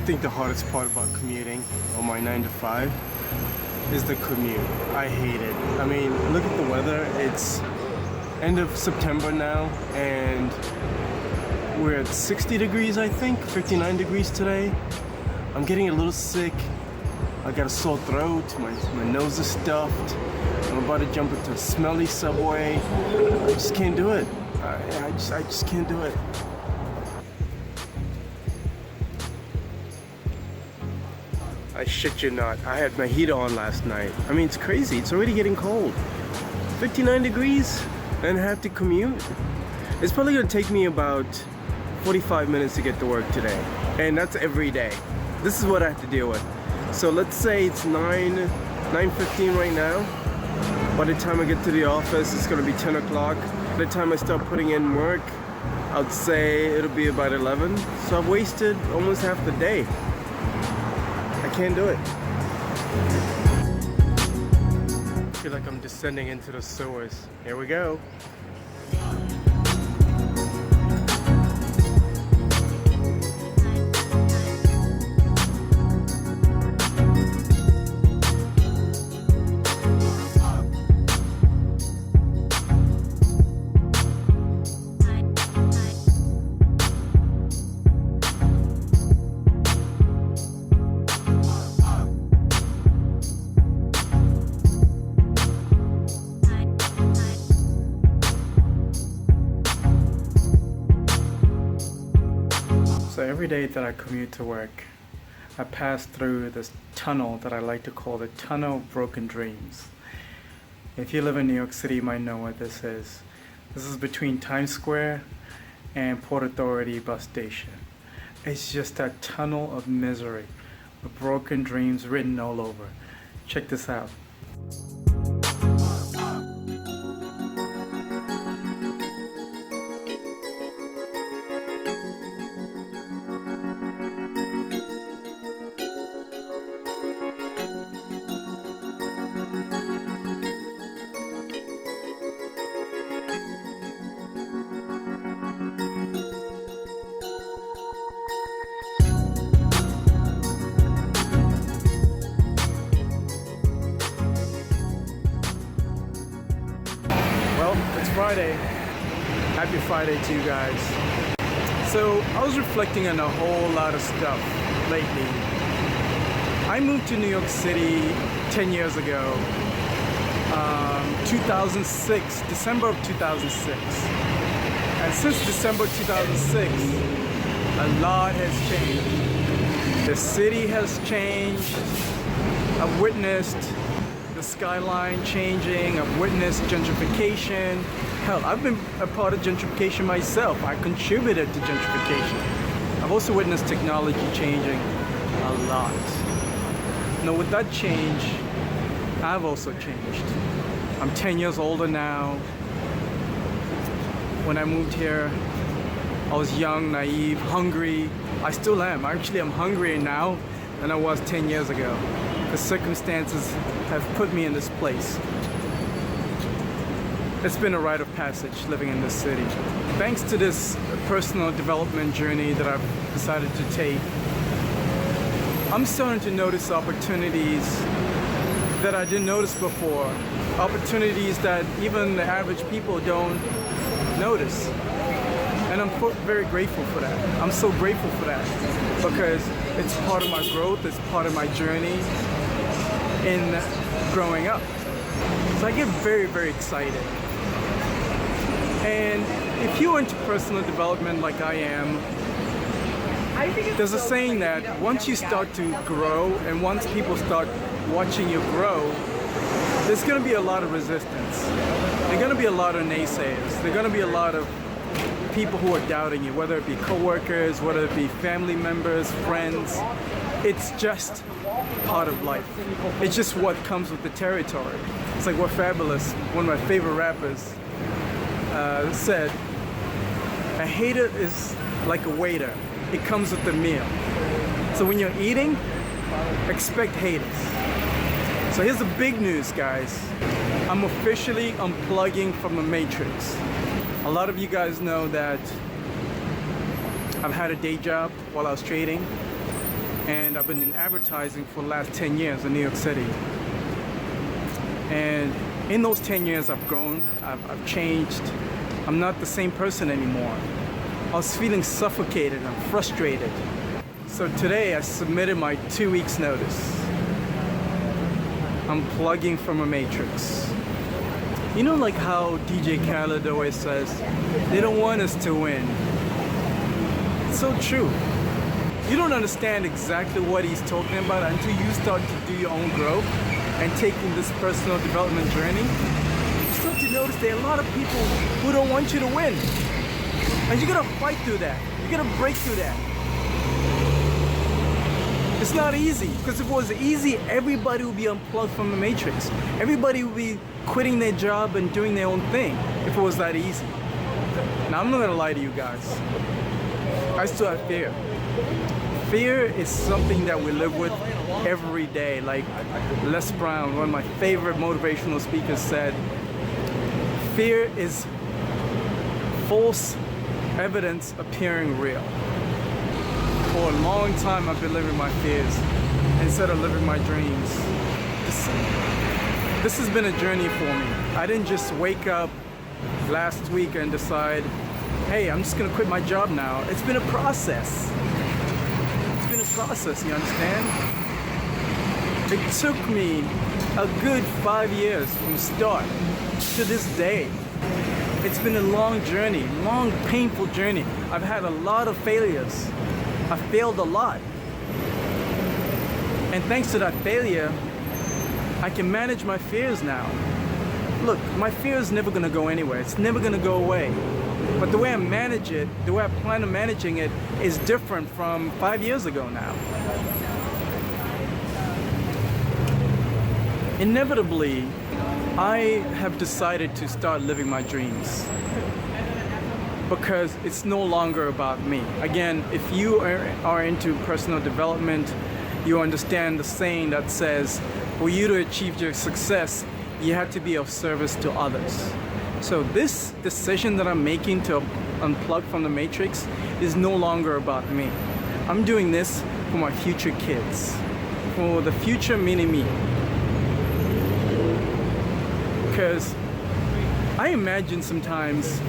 think the hardest part about commuting on my 9 to 5 is the commute. I hate it. I mean, look at the weather. It's end of September now, and we're at 60 degrees, I think, 59 degrees today. I'm getting a little sick. I got a sore throat, my nose is stuffed. I'm about to jump into a smelly subway. I just can't do it. I just can't do it. I shit you not, I had my heater on last night. I mean, it's crazy, it's already getting cold. 59 degrees and I have to commute. It's probably gonna take me about 45 minutes to get to work today. And that's every day. This is what I have to deal with. So let's say it's 9:15 right now. By the time I get to the office, it's gonna be 10 o'clock. By the time I start putting in work, I'd say it'll be about 11. So I've wasted almost half the day. I can't do it. I feel like I'm descending into the sewers. Here we go. So every day that I commute to work, I pass through this tunnel that I like to call the Tunnel of Broken Dreams. If you live in New York City, you might know what this is. This is between Times Square and Port Authority bus station. It's just that tunnel of misery with broken dreams written all over. Check this out. Well, it's Friday. Happy Friday to you guys. So I was reflecting on a whole lot of stuff lately. I moved to New York City 10 years ago, 2006, December of 2006. And since December 2006, a lot has changed. The city has changed. I've witnessed the skyline changing. I've witnessed gentrification. Hell, I've been a part of gentrification myself. I contributed to gentrification. I've also witnessed technology changing a lot. Now with that change, I've also changed. I'm 10 years older now. When I moved here, I was young, naive, hungry. I still am. Actually, I'm hungrier now than I was 10 years ago. The circumstances have put me in this place. It's been a rite of passage living in this city. Thanks to this personal development journey that I've decided to take, I'm starting to notice opportunities that I didn't notice before. Opportunities that even the average people don't notice. And I'm very grateful for that. I'm so grateful for that because it's part of my growth, it's part of my journey in growing up. So I get very, very excited. And if you're into personal development like I am, there's a saying that once you start to grow and once people start watching you grow, there's going to be a lot of resistance. There are going to be a lot of naysayers. There are going to be a lot of people who are doubting you, whether it be coworkers, whether it be family members, friends. It's just part of life. It's just what comes with the territory. It's like what Fabulous, one of my favorite rappers, said, a hater is like a waiter. It comes with the meal. So when you're eating, expect haters. So here's the big news, guys. I'm officially unplugging from the Matrix. A lot of you guys know that I've had a day job while I was trading, and I've been in advertising for the last 10 years in New York City. And in those 10 years, I've grown, I've changed. I'm not the same person anymore. I was feeling suffocated and frustrated. So today I submitted my 2 weeks notice. I'm plugging from a matrix. You know, like how DJ Khaled always says, they don't want us to win. It's so true. You don't understand exactly what he's talking about until you start to do your own growth and taking this personal development journey. You start to notice there are a lot of people who don't want you to win. And you gotta fight through that. You gotta break through that. It's not easy, because if it was easy, everybody would be unplugged from the matrix. Everybody would be quitting their job and doing their own thing if it was that easy. Now, I'm not gonna lie to you guys. I still have fear. Fear is something that we live with every day. Like Les Brown, one of my favorite motivational speakers, said, fear is false evidence appearing real. For a long time, I've been living my fears instead of living my dreams. This has been a journey for me. I didn't just wake up last week and decide, hey, I'm just gonna quit my job now. It's been a process. It's been a process, you understand? It took me a good 5 years from start to this day. It's been a long journey, long, painful journey. I've had a lot of failures. I failed a lot. And thanks to that failure, I can manage my fears now. Look, my fear is never gonna go anywhere. It's never gonna go away. But the way I manage it, the way I plan on managing it is different from 5 years ago now. Inevitably, I have decided to start living my dreams, because it's no longer about me. Again, if you are into personal development, you understand the saying that says, for you to achieve your success, you have to be of service to others. So this decision that I'm making to unplug from the matrix is no longer about me. I'm doing this for my future kids. For the future mini-me. Because I imagine sometimes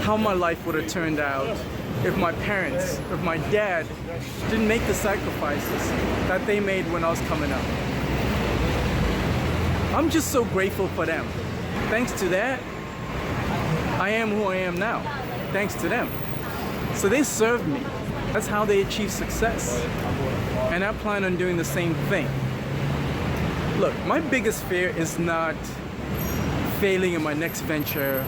how my life would have turned out if my parents, if my dad didn't make the sacrifices that they made when I was coming up. I'm just so grateful for them. Thanks to that, I am who I am now. Thanks to them. So they served me. That's how they achieve success. And I plan on doing the same thing. Look, my biggest fear is not failing in my next venture,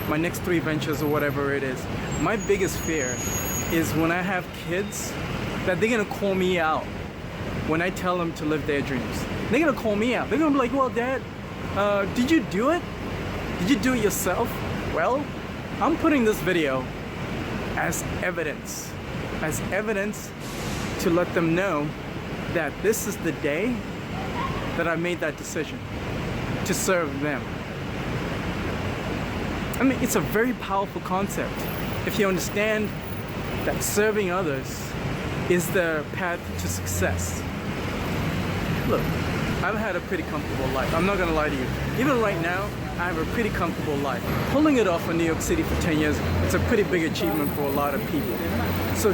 my next 3 ventures or whatever it is. My biggest fear is when I have kids, that they're gonna call me out when I tell them to live their dreams. They're gonna call me out. They're gonna be like, well, Dad, did you do it? Did you do it yourself? Well, I'm putting this video as evidence to let them know that this is the day that I made that decision to serve them. I mean, it's a very powerful concept if you understand that serving others is the path to success. Look, I've had a pretty comfortable life. I'm not gonna lie to you. Even right now, I have a pretty comfortable life. Pulling it off in New York City for 10 years, it's a pretty big achievement for a lot of people. So,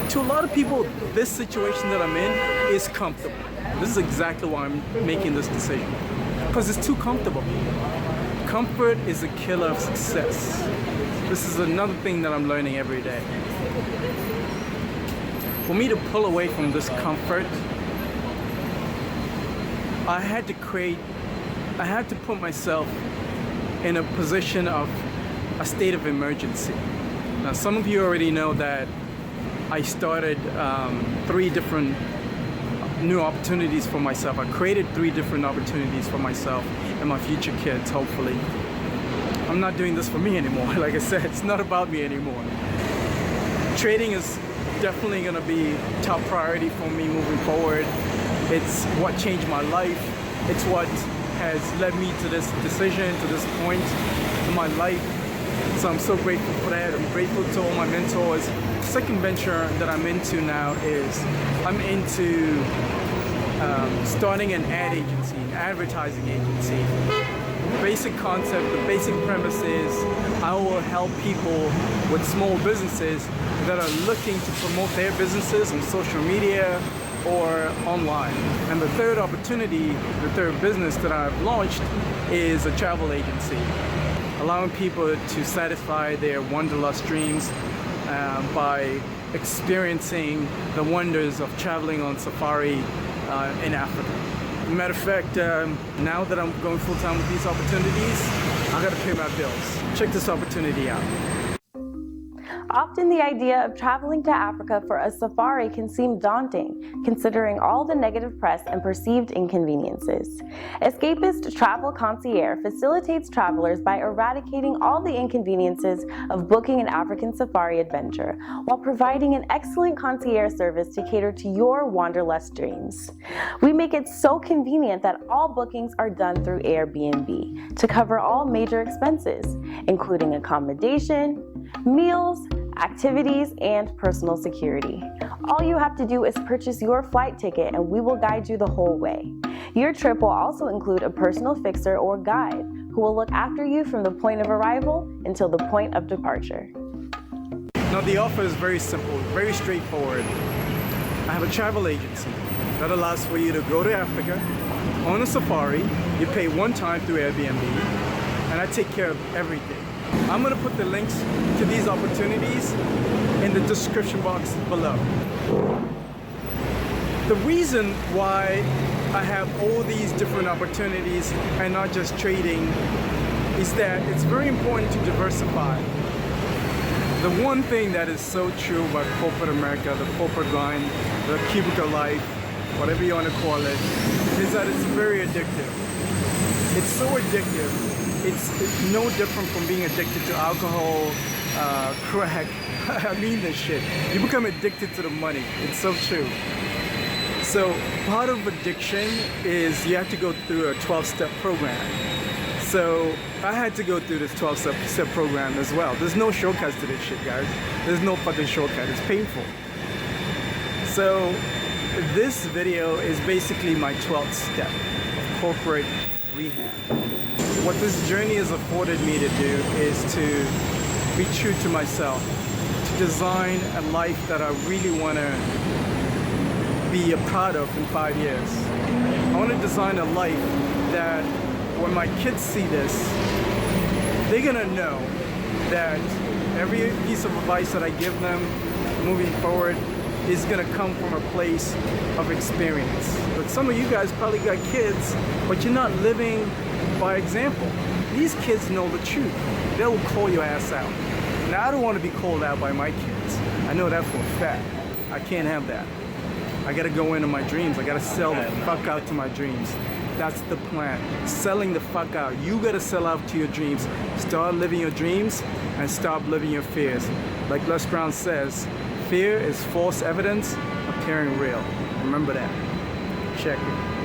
to a lot of people, this situation that I'm in is comfortable. This is exactly why I'm making this decision. Because it's too comfortable. Comfort is a killer of success. This is another thing that I'm learning every day. For me to pull away from this comfort, I had to put myself in a position of a state of emergency. Now, some of you already know that I started 3 different new opportunities for myself. I created 3 different opportunities for myself and my future kids, hopefully. I'm not doing this for me anymore. Like I said, it's not about me anymore. Trading is definitely gonna be top priority for me moving forward. It's what changed my life. It's what has led me to this decision, to this point in my life. So I'm so grateful for that. I'm grateful to all my mentors. second venture that I'm into now is I'm into starting an ad agency, an advertising agency. Basic concept, the basic premise is I will help people with small businesses that are looking to promote their businesses on social media or online. And the third opportunity, the third business that I've launched is a travel agency, allowing people to satisfy their wanderlust dreams by experiencing the wonders of traveling on safari in Africa. Matter of fact, now that I'm going full-time with these opportunities, I gotta pay my bills. Check this opportunity out. Often the idea of traveling to Africa for a safari can seem daunting, considering all the negative press and perceived inconveniences. Escapist Travel Concierge facilitates travelers by eradicating all the inconveniences of booking an African safari adventure, while providing an excellent concierge service to cater to your wanderlust dreams. We make it so convenient that all bookings are done through Airbnb to cover all major expenses, including accommodation, meals, activities, and personal security. All you have to do is purchase your flight ticket and we will guide you the whole way. Your trip will also include a personal fixer or guide who will look after you from the point of arrival until the point of departure. Now the offer is very simple, very straightforward. I have a travel agency that allows for you to go to Africa on a safari. You pay one time through Airbnb and I take care of everything. I'm going to put the links to these opportunities in the description box below. The reason why I have all these different opportunities and not just trading is that it's very important to diversify. The one thing that is so true about corporate America, the corporate grind, the cubicle life, whatever you want to call it, is that it's very addictive. It's so addictive. It's no different from being addicted to alcohol, crack. I mean this shit. You become addicted to the money. It's so true. So part of addiction is you have to go through a 12-step program. So I had to go through this 12-step program as well. There's no shortcuts to this shit, guys. There's no fucking shortcut. It's painful. So this video is basically my 12th step of corporate rehab. What this journey has afforded me to do is to be true to myself, to design a life that I really want to be proud of in 5 years. I want to design a life that when my kids see this, they're going to know that every piece of advice that I give them moving forward is going to come from a place of experience. But some of you guys probably got kids, but you're not living by example. These kids know the truth. They will call your ass out. Now, I don't want to be called out by my kids. I know that for a fact. I can't have that. I gotta go into my dreams. I gotta sell the fuck out to my dreams. That's the plan. Selling the fuck out. You gotta sell out to your dreams. Start living your dreams and stop living your fears. Like Les Brown says, fear is false evidence appearing real. Remember that. Check it.